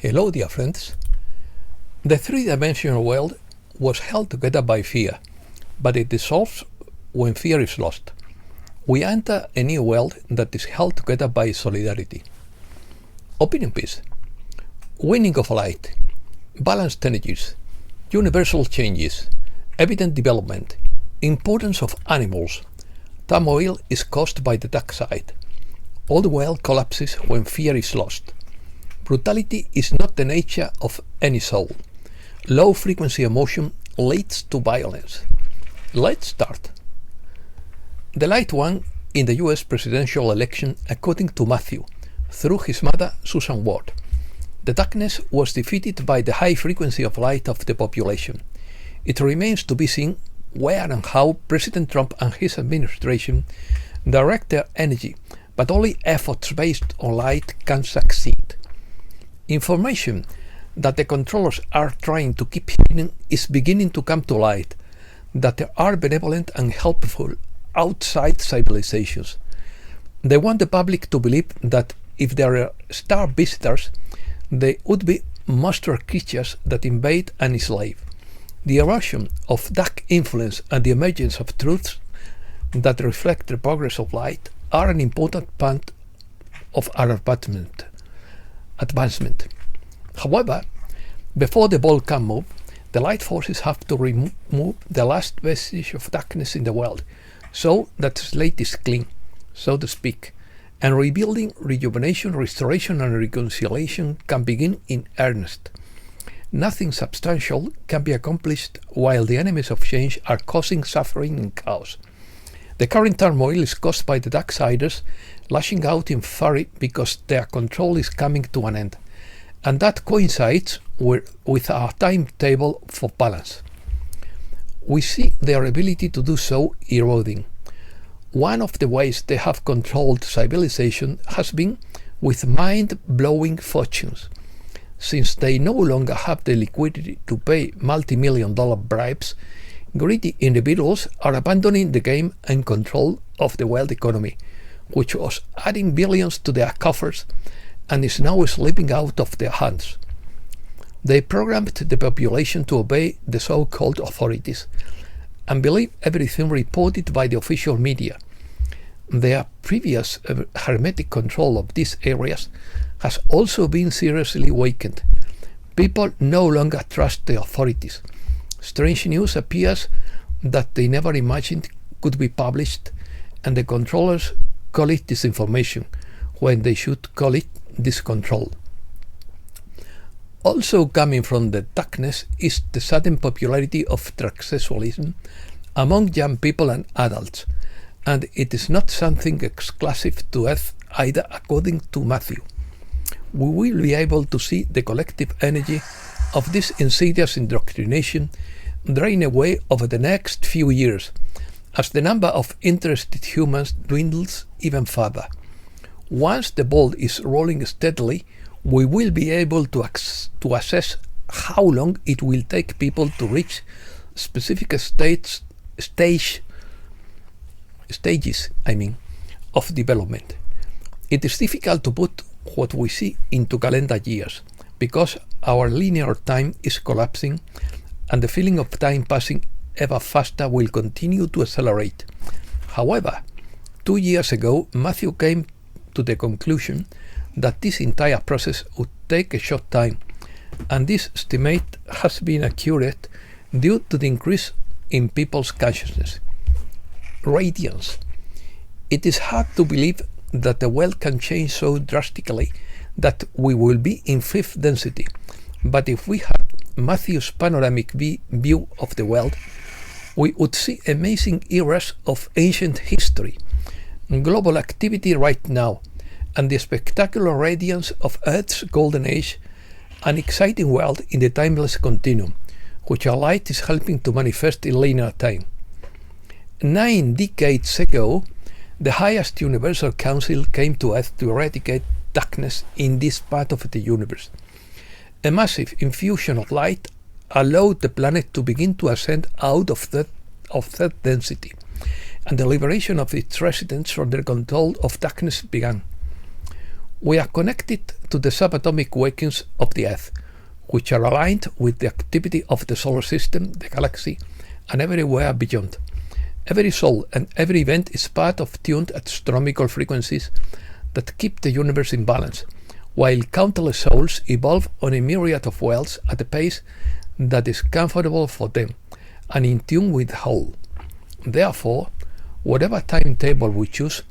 Hello, dear friends. The three-dimensional world was held together by fear, but it dissolves when fear is lost. We enter a new world that is held together by solidarity. Opinion piece. Winning of light, balanced energies, universal changes, evident development, importance of animals. Turmoil is caused by the dark side. All the world collapses when fear is lost. Brutality is not the nature of any soul. Low-frequency emotion leads to violence. Let's start. The light won in the US presidential election according to Matthew, through his mother Susan Ward. The darkness was defeated by the high frequency of light of the population. It remains to be seen where and how President Trump and his administration direct their energy, but only efforts based on light can succeed. Information that the controllers are trying to keep hidden is beginning to come to light, that there are benevolent and helpful outside civilizations. They want the public to believe that if there are star visitors, they would be monster creatures that invade and enslave. The erosion of dark influence and the emergence of truths that reflect the progress of light are an important part of our advancement. However, before the ball can move, the light forces have to remove the last vestige of darkness in the world, so that the slate is clean, so to speak, and rebuilding, rejuvenation, restoration and reconciliation can begin in earnest. Nothing substantial can be accomplished while the enemies of change are causing suffering and chaos. The current turmoil is caused by the darksiders lashing out in fury because their control is coming to an end, and that coincides with our timetable for balance. We see their ability to do so eroding. One of the ways they have controlled civilization has been with mind-blowing fortunes. Since they no longer have the liquidity to pay multi-million-dollar bribes, greedy individuals are abandoning the game and control of the world economy, which was adding billions to their coffers and is now slipping out of their hands. They programmed the population to obey the so-called authorities and believe everything reported by the official media. Their previous hermetic control of these areas has also been seriously weakened. People no longer trust the authorities. Strange news appears that they never imagined could be published, and the controllers call it disinformation when they should call it discontrol. Also coming from the darkness is the sudden popularity of transsexualism among young people and adults, and it is not something exclusive to Earth either, according to Matthew. We will be able to see the collective energy of this insidious indoctrination drain away over the next few years as the number of interested humans dwindles even further. Once the ball is rolling steadily, we will be able to assess how long it will take people to reach specific stages of development. It is difficult to put what we see into calendar years because our linear time is collapsing and the feeling of time passing ever faster will continue to accelerate. However, 2 years ago, Matthew came to the conclusion that this entire process would take a short time, and this estimate has been accurate due to the increase in people's consciousness. Radiance. It is hard to believe that the world can change so drastically that we will be in fifth density, but if we had Matthew's panoramic view of the world, we would see amazing eras of ancient history, global activity right now, and the spectacular radiance of Earth's golden age, an exciting world in the timeless continuum, which our light is helping to manifest in linear time. 9 decades ago, the highest universal council came to Earth to eradicate darkness in this part of the universe. A massive infusion of light allowed the planet to begin to ascend out of third density, and the liberation of its residents from the control of darkness began. We are connected to the subatomic workings of the Earth, which are aligned with the activity of the solar system, the galaxy, and everywhere beyond. Every soul and every event is part of tuned astronomical frequencies that keep the universe in balance, while countless souls evolve on a myriad of worlds at a pace that is comfortable for them and in tune with the whole. Therefore, whatever timetable we choose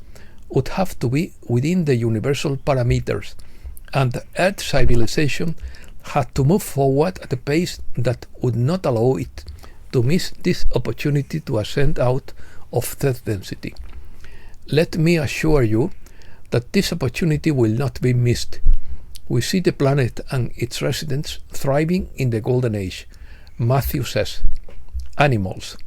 would have to be within the universal parameters, and the Earth civilization had to move forward at a pace that would not allow it to miss this opportunity to ascend out of third density. Let me assure you that this opportunity will not be missed. We see the planet and its residents thriving in the golden age. Matthew says. Animals.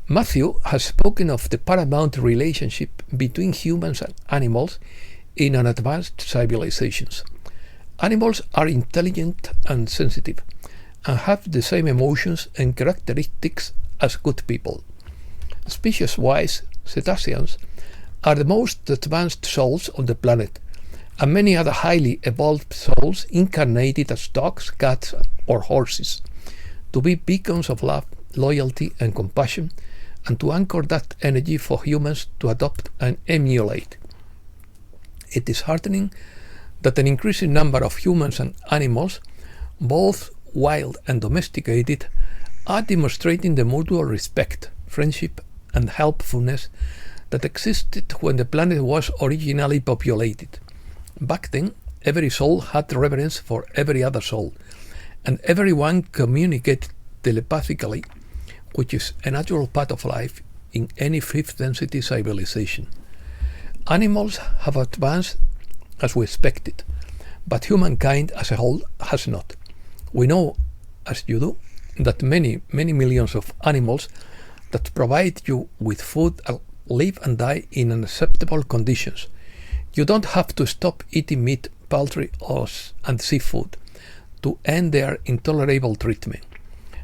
Matthew has spoken of the paramount relationship between humans and animals in an advanced civilizations. Animals are intelligent and sensitive, and have the same emotions and characteristics as good people. Species-wise, cetaceans are the most advanced souls on the planet, and many other highly evolved souls incarnated as dogs, cats, or horses, to be beacons of love, loyalty, and compassion, and to anchor that energy for humans to adopt and emulate. It is heartening that an increasing number of humans and animals, both wild and domesticated, are demonstrating the mutual respect, friendship, and helpfulness that existed when the planet was originally populated. Back then, every soul had reverence for every other soul, and everyone communicated telepathically, which is a natural part of life in any fifth density civilization. Animals have advanced as we expected, but humankind as a whole has not. We know, as you do, that many millions of animals that provide you with food live and die in unacceptable conditions. You don't have to stop eating meat, poultry, and seafood to end their intolerable treatment.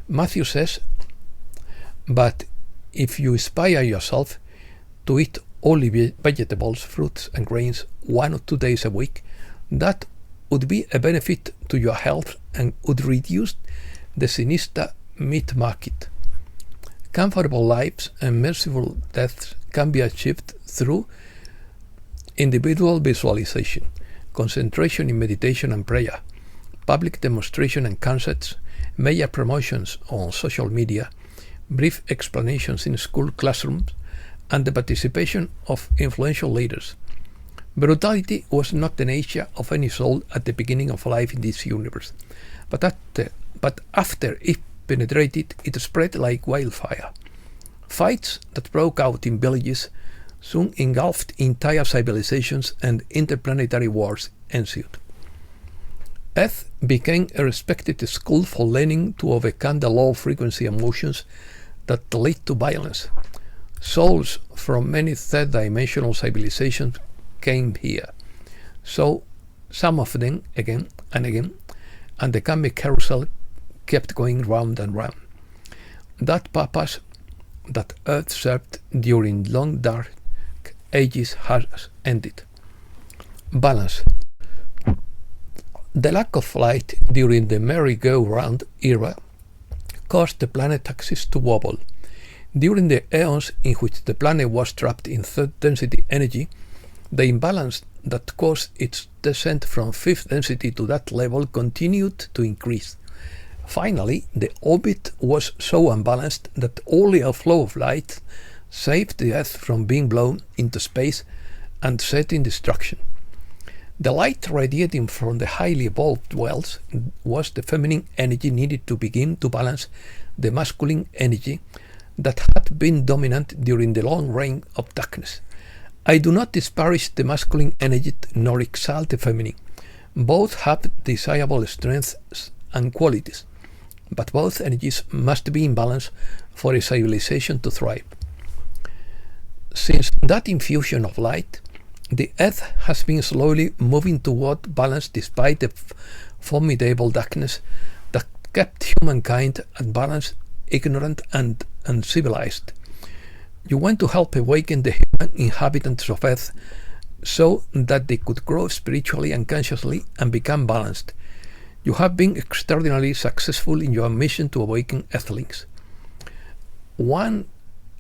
Matthew says, but if you inspire yourself to eat only vegetables, fruits, and grains 1 or 2 days a week, that would be a benefit to your health and would reduce the sinister meat market. Comfortable lives and merciful deaths can be achieved through individual visualization, concentration in meditation and prayer, public demonstration and concerts, major promotions on social media, brief explanations in school classrooms, and the participation of influential leaders. Brutality was not the nature of any soul at the beginning of life in this universe, but after it penetrated, it spread like wildfire. Fights that broke out in villages soon engulfed entire civilizations, and interplanetary wars ensued. Earth became a respected school for learning to overcome the low-frequency emotions that lead to violence. Souls from many third-dimensional civilizations came here. So, some of them again and again, and the karmic carousel kept going round and round. That purpose that Earth served during long dark ages has ended. Balance. The lack of light during the merry-go-round era caused the planet axis to wobble. During the eons in which the planet was trapped in third density energy, the imbalance that caused its descent from fifth density to that level continued to increase. Finally, the orbit was so unbalanced that only a flow of light saved the Earth from being blown into space and set in destruction. The light radiating from the highly evolved worlds was the feminine energy needed to begin to balance the masculine energy that had been dominant during the long reign of darkness. I do not disparage the masculine energy nor exalt the feminine. Both have desirable strengths and qualities, but both energies must be in balance for a civilization to thrive. Since that infusion of light, the Earth has been slowly moving toward balance despite the formidable darkness that kept humankind unbalanced, ignorant, and uncivilized. You want to help awaken the human inhabitants of Earth so that they could grow spiritually and consciously and become balanced. You have been extraordinarily successful in your mission to awaken Earthlings. One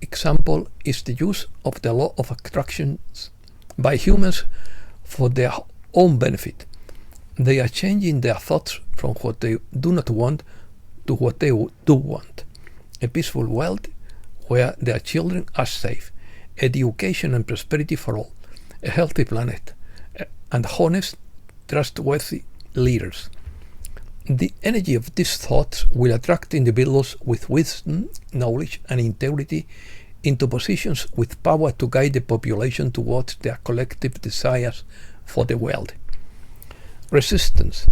example is the use of the law of attraction by humans for their own benefit. They are changing their thoughts from what they do not want to what they do want. A peaceful world where their children are safe, education and prosperity for all, a healthy planet, and honest, trustworthy leaders. The energy of these thoughts will attract individuals with wisdom, knowledge, and integrity into positions with power to guide the population towards their collective desires for the world. Resistance.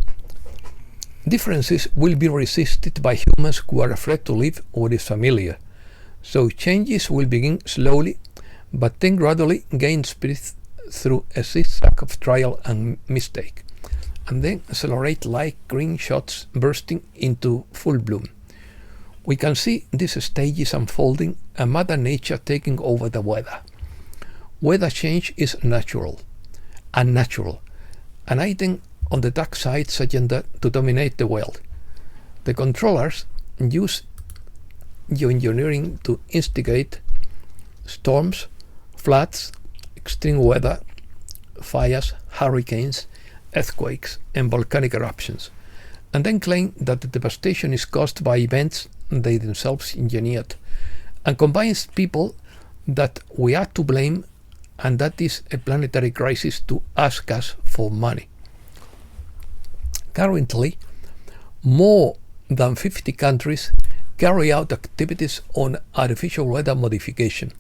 Differences will be resisted by humans who are afraid to live what is familiar. So changes will begin slowly, but then gradually gain speed through a zigzag of trial and mistake, and then accelerate like green shots bursting into full bloom. We can see these stages unfolding and Mother Nature taking over the weather. Weather change is unnatural, an item on the dark side's agenda to dominate the world. The controllers use geoengineering to instigate storms, floods, extreme weather, fires, hurricanes, earthquakes, and volcanic eruptions, and then claim that the devastation is caused by events they themselves engineered, and convince people that we are to blame and that is a planetary crisis to ask us for money. Currently, more than 50 countries carry out activities on artificial weather modification,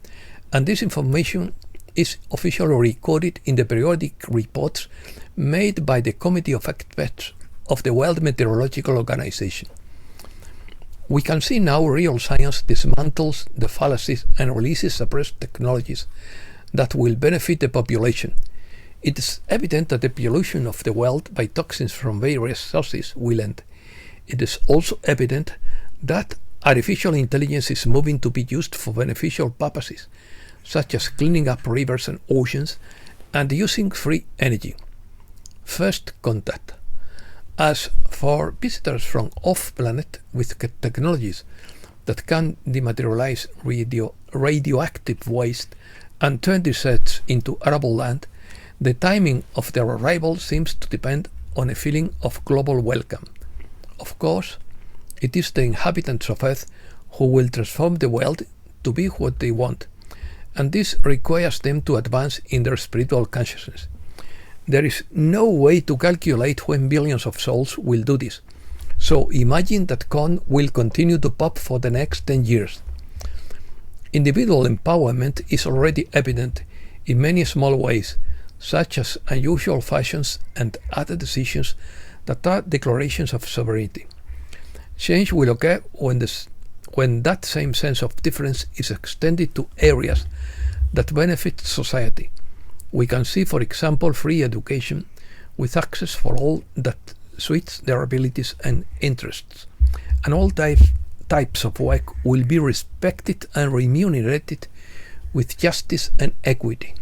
and this information is officially recorded in the periodic reports made by the Committee of Experts of the World Meteorological Organization. We can see now real science dismantles the fallacies and releases suppressed technologies that will benefit the population. It is evident that the pollution of the world by toxins from various sources will end. It is also evident that artificial intelligence is moving to be used for beneficial purposes, such as cleaning up rivers and oceans and using free energy. First contact. As for visitors from off-planet with technologies that can dematerialize radioactive waste and turn deserts into arable land, the timing of their arrival seems to depend on a feeling of global welcome. Of course, it is the inhabitants of Earth who will transform the world to be what they want, and this requires them to advance in their spiritual consciousness. There is no way to calculate when billions of souls will do this, so imagine that corn will continue to pop for the next 10 years. Individual empowerment is already evident in many small ways, such as unusual fashions and other decisions that are declarations of sovereignty. Change will occur when that same sense of difference is extended to areas that benefit society. We can see, for example, free education with access for all that suits their abilities and interests, and all types of work will be respected and remunerated with justice and equity.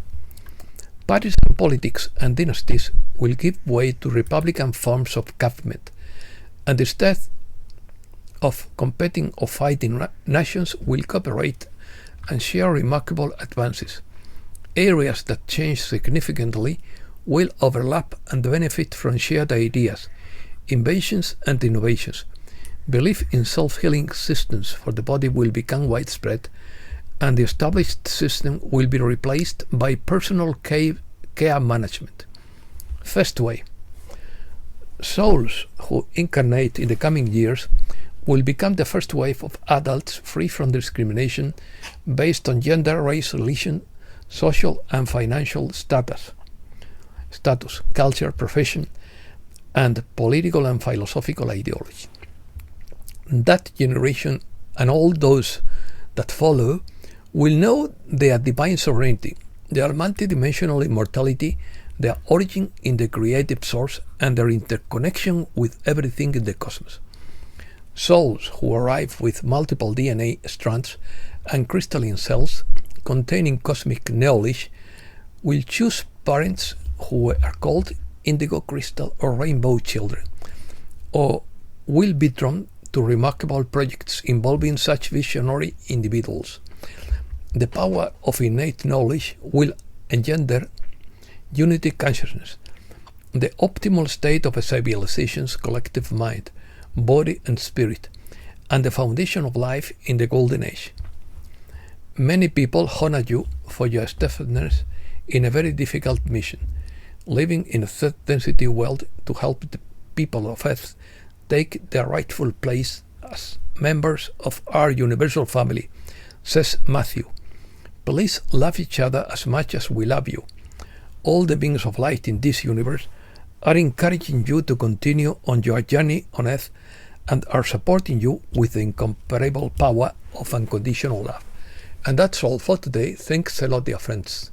Partisan politics and dynasties will give way to republican forms of government, and instead of competing or fighting, nations will cooperate and share remarkable advances. Areas that change significantly will overlap and benefit from shared ideas, inventions and innovations. Belief in self-healing systems for the body will become widespread, and the established system will be replaced by personal care management. First way. Souls who incarnate in the coming years will become the first wave of adults free from discrimination based on gender, race, religion, social and financial status, culture, profession, and political and philosophical ideology. That generation and all those that follow will know their divine sovereignty, their multidimensional immortality, their origin in the creative source, and their interconnection with everything in the cosmos. Souls who arrive with multiple DNA strands and crystalline cells containing cosmic knowledge will choose parents who are called indigo crystal or rainbow children, or will be drawn to remarkable projects involving such visionary individuals. The power of innate knowledge will engender unity consciousness, the optimal state of a civilization's collective mind, body and spirit, and the foundation of life in the golden age. Many people honor you for your steadfastness in a very difficult mission, living in a third density world to help the people of Earth take their rightful place as members of our universal family, says Matthew. Please love each other as much as we love you. All the beings of light in this universe are encouraging you to continue on your journey on Earth and are supporting you with the incomparable power of unconditional love. And that's all for today. Thanks a lot, dear friends.